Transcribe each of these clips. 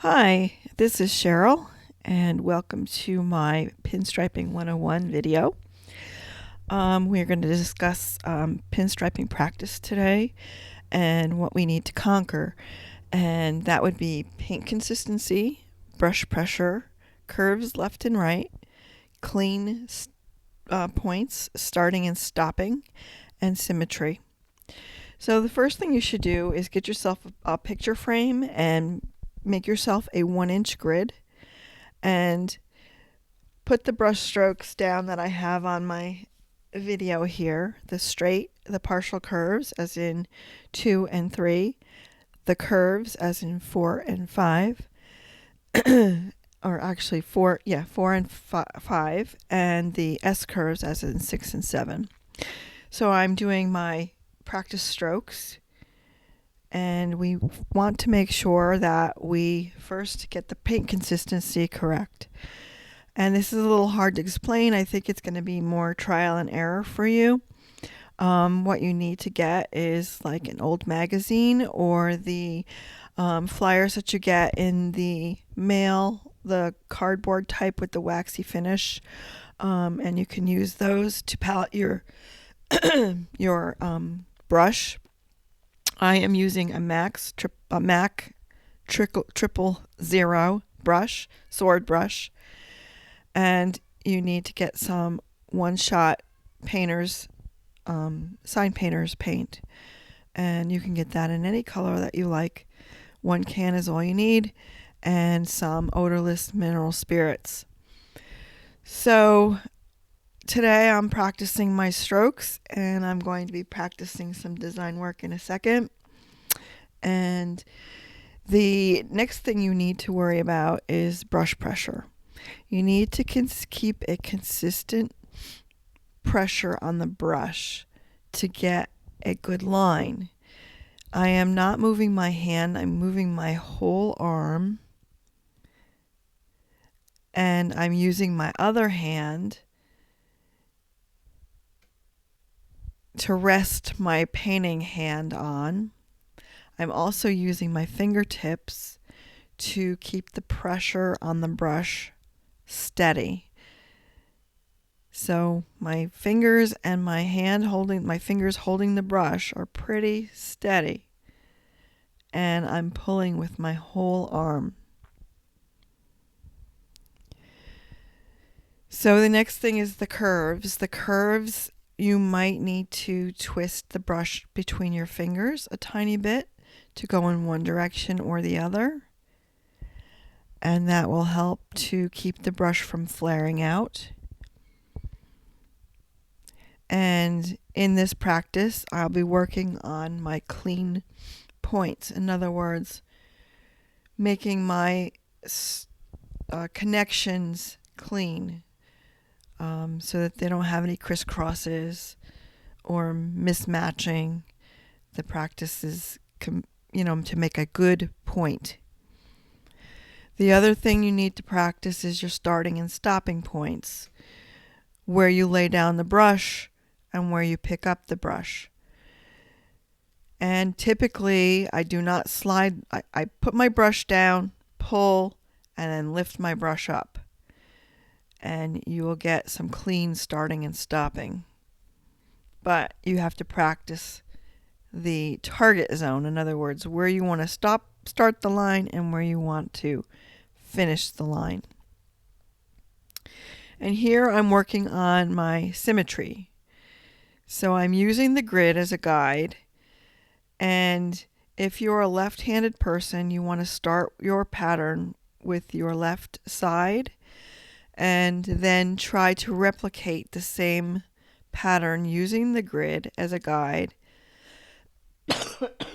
Hi, this is Cheryl, and welcome to my Pinstriping 101 video. We're going to discuss pinstriping practice today and what we need to conquer. And that would be paint consistency, brush pressure, curves left and right, clean points starting and stopping, and symmetry. So the first thing you should do is get yourself a picture frame and make yourself a 1-inch grid and put the brush strokes down that I have on my video here. The straight, the partial curves as in 2 and 3, the curves as in 4 and 5, or actually 4 and 5, and the S curves as in 6 and 7. So I'm doing my practice strokes, and we want to make sure that we first get the paint consistency correct. And this is a little hard to explain. I think it's going to be more trial and error for you. What you need to get is like an old magazine or the flyers that you get in the mail, the cardboard type with the waxy finish. And you can use those to palette your your brush. I am using a Mac 000 brush, sword brush, and you need to get some one-shot painters, sign painters paint, and you can get that in any color that you like. 1 can is all you need, and some odorless mineral spirits. So today I'm practicing my strokes, and I'm going to be practicing some design work in a second. And the next thing you need to worry about is brush pressure. You need to keep a consistent pressure on the brush to get a good line. I am not moving my hand, I'm moving my whole arm, and I'm using my other hand to rest my painting hand on. I'm also using my fingertips to keep the pressure on the brush steady. So my fingers and my fingers holding the brush are pretty steady, and I'm pulling with my whole arm. So the next thing is the curves. The curves, you might need to twist the brush between your fingers a tiny bit to go in one direction or the other, and that will help to keep the brush from flaring out. And in this practice, I'll be working on my clean points. In other words, making my connections clean, so that they don't have any crisscrosses or mismatching. The practice is, to make a good point. The other thing you need to practice is your starting and stopping points, where you lay down the brush and where you pick up the brush. And typically, I do not slide. I put my brush down, pull, and then lift my brush up. And you will get some clean starting and stopping. But you have to practice the target zone. In other words, where you want to start the line and where you want to finish the line. And here I'm working on my symmetry. So I'm using the grid as a guide. And if you're a left-handed person, you want to start your pattern with your left side and then try to replicate the same pattern using the grid as a guide.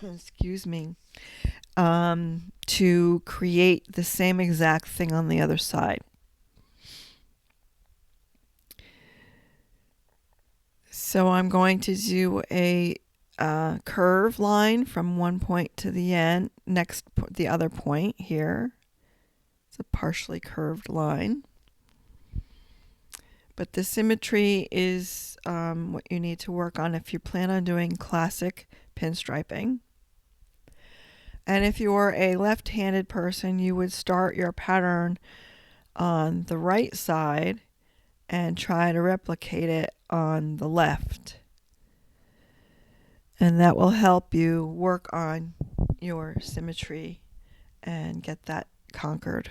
Excuse me. To create the same exact thing on the other side. So I'm going to do a curve line from one point to the end, the other point here. It's a partially curved line. But the symmetry is what you need to work on if you plan on doing classic pinstriping. And if you're a left-handed person, you would start your pattern on the right side and try to replicate it on the left. And that will help you work on your symmetry and get that conquered.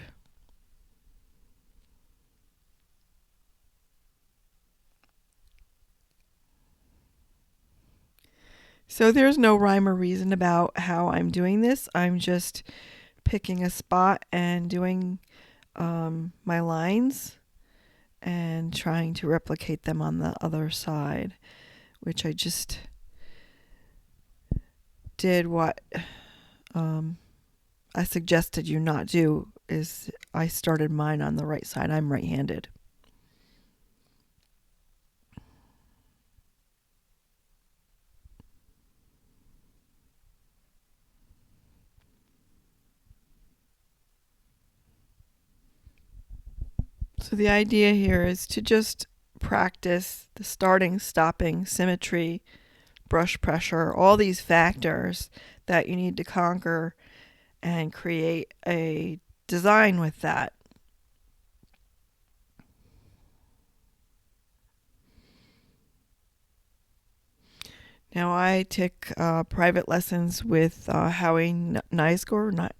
So there's no rhyme or reason about how I'm doing this. I'm just picking a spot and doing my lines and trying to replicate them on the other side, which I just did what I suggested you not do. Is I started mine on the right side. I'm right-handed. So the idea here is to just practice the starting, stopping, symmetry, brush pressure, all these factors that you need to conquer and create a design with that. Now I take private lessons with Howie Nisgor.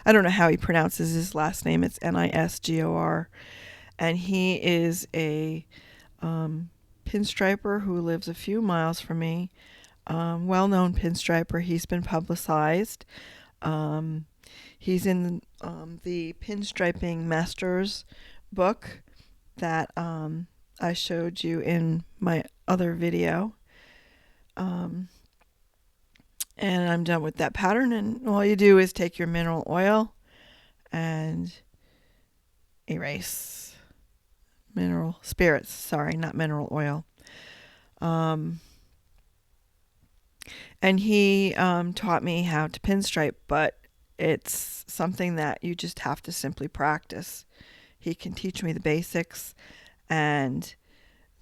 I don't know how he pronounces his last name. It's Nisgor, and he is a pinstriper who lives a few miles from me. Well-known pinstriper. He's been publicized. He's in the Pinstriping Masters book that I showed you in my other video. And I'm done with that pattern, and all you do is take your mineral oil and erase. Mineral spirits, sorry, not mineral oil. And he taught me how to pinstripe, but it's something that you just have to simply practice. He can teach me the basics, and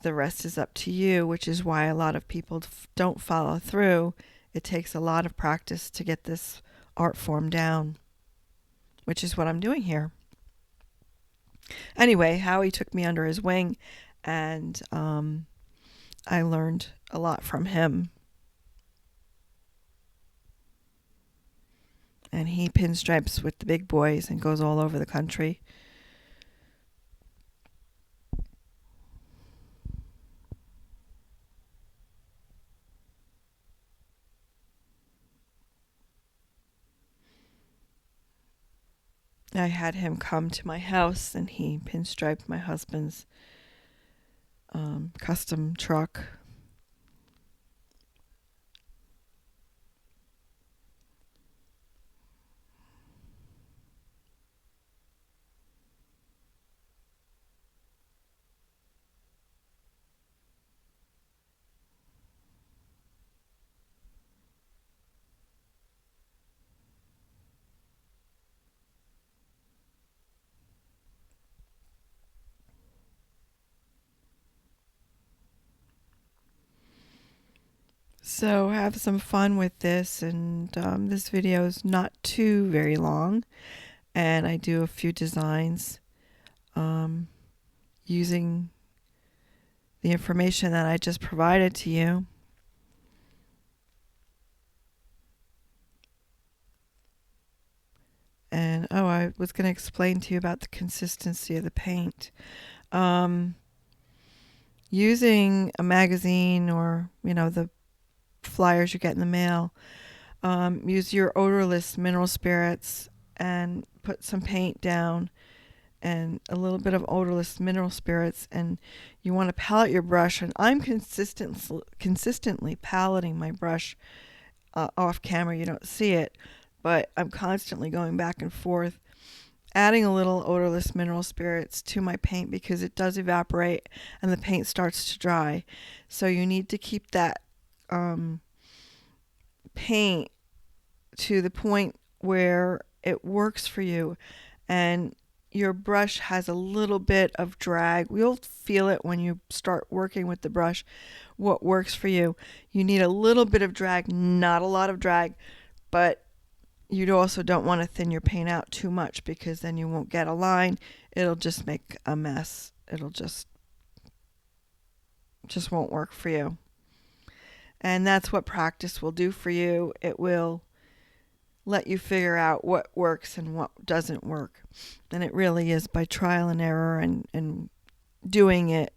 the rest is up to you, which is why a lot of people don't follow through. It takes a lot of practice to get this art form down, which is what I'm doing here. Anyway, Howie took me under his wing, and I learned a lot from him. And he pinstripes with the big boys and goes all over the country. I had him come to my house, and he pinstriped my husband's custom truck. So have some fun with this, and this video is not too very long, and I do a few designs using the information that I just provided to you. And I was going to explain to you about the consistency of the paint. Using a magazine, or the flyers you get in the mail, use your odorless mineral spirits and put some paint down and a little bit of odorless mineral spirits, and you want to palette your brush. And I'm consistently paleting my brush off camera. You don't see it, but I'm constantly going back and forth, adding a little odorless mineral spirits to my paint, because it does evaporate and the paint starts to dry. So you need to keep that paint to the point where it works for you, and your brush has a little bit of drag. You'll feel it when you start working with the brush, what works for you. You need a little bit of drag, not a lot of drag, but you also don't want to thin your paint out too much because then you won't get a line. It'll just make a mess. It'll just won't work for you. And that's what practice will do for you. It will let you figure out what works and what doesn't work. And it really is by trial and error and doing it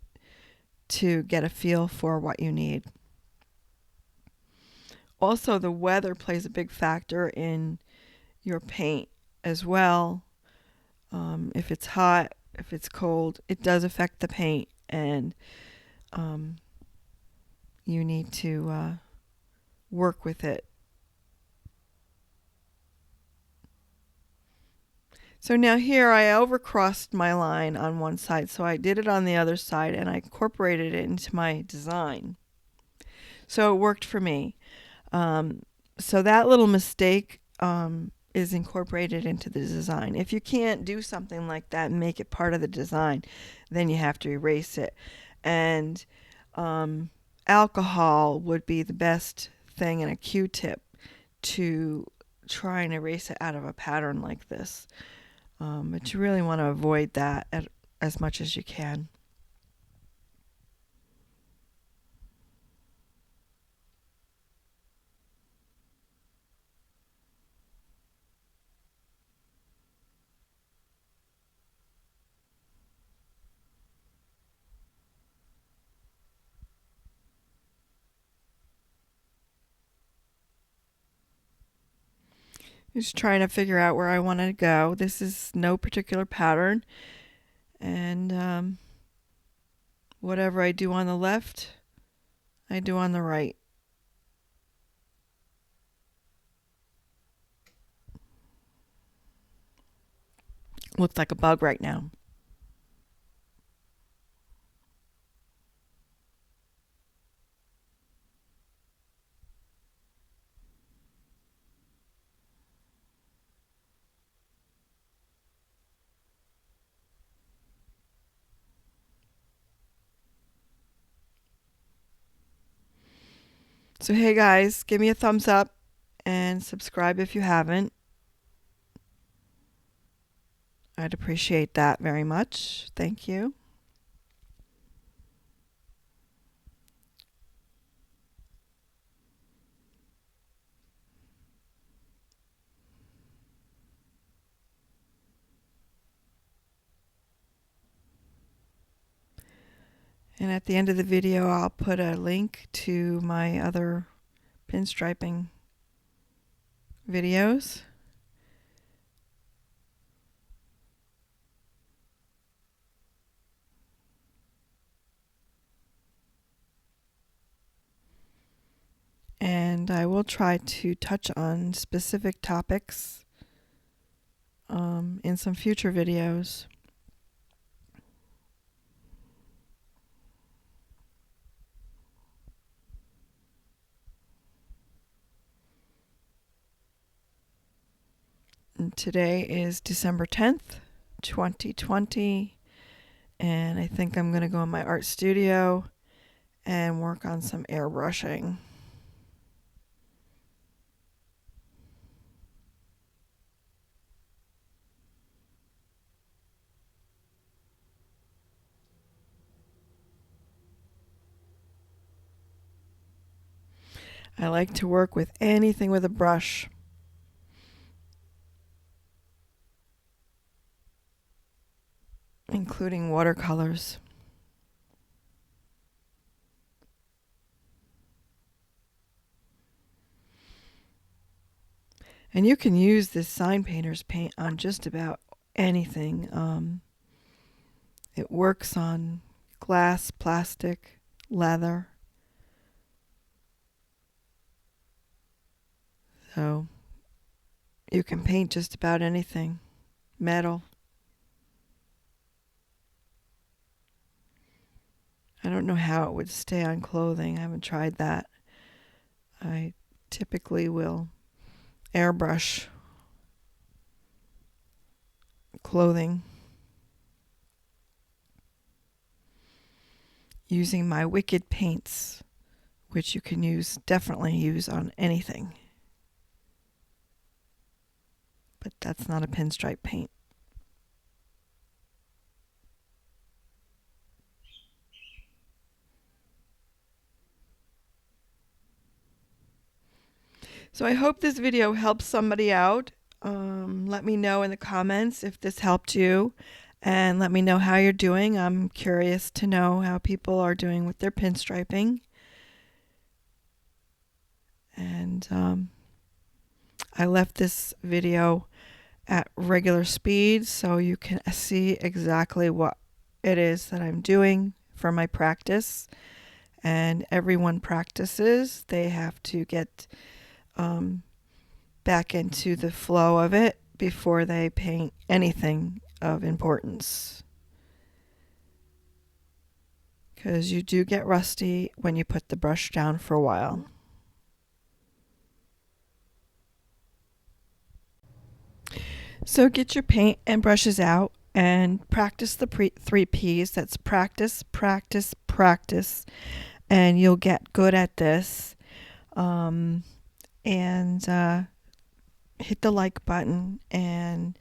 to get a feel for what you need. Also, the weather plays a big factor in your paint as well. If it's hot, if it's cold, it does affect the paint, and you need to work with it. So now here I overcrossed my line on one side, so I did it on the other side and I incorporated it into my design. So it worked for me. So that little mistake is incorporated into the design. If you can't do something like that and make it part of the design, then you have to erase it. And alcohol would be the best thing, and a Q-tip to try and erase it out of a pattern like this. But you really want to avoid that as much as you can. Just trying to figure out where I want to go. This is no particular pattern, and whatever I do on the left, I do on the right. Looks like a bug right now. So hey guys, give me a thumbs up and subscribe if you haven't. I'd appreciate that very much. Thank you. And at the end of the video, I'll put a link to my other pinstriping videos. And I will try to touch on specific topics in some future videos. And today is December 10th, 2020, and I think I'm going to go in my art studio and work on some airbrushing. I like to work with anything with a brush. Including watercolors. And you can use this sign painter's paint on just about anything. It works on glass, plastic, leather. So you can paint just about anything. Metal. I don't know how it would stay on clothing. I haven't tried that. I typically will airbrush clothing. using my Wicked paints, which you can definitely use on anything. But that's not a pinstripe paint. So I hope this video helps somebody out. Let me know in the comments if this helped you, and let me know how you're doing. I'm curious to know how people are doing with their pinstriping. And I left this video at regular speed so you can see exactly what it is that I'm doing for my practice. And everyone practices. They have to get back into the flow of it before they paint anything of importance. Because you do get rusty when you put the brush down for a while. So get your paint and brushes out and practice the 3 P's. That's practice, practice, practice. And you'll get good at this. Hit the like button and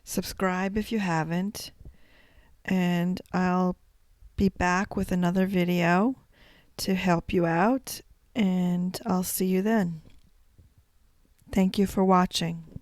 subscribe if you haven't. And I'll be back with another video to help you out. And I'll see you then. Thank you for watching.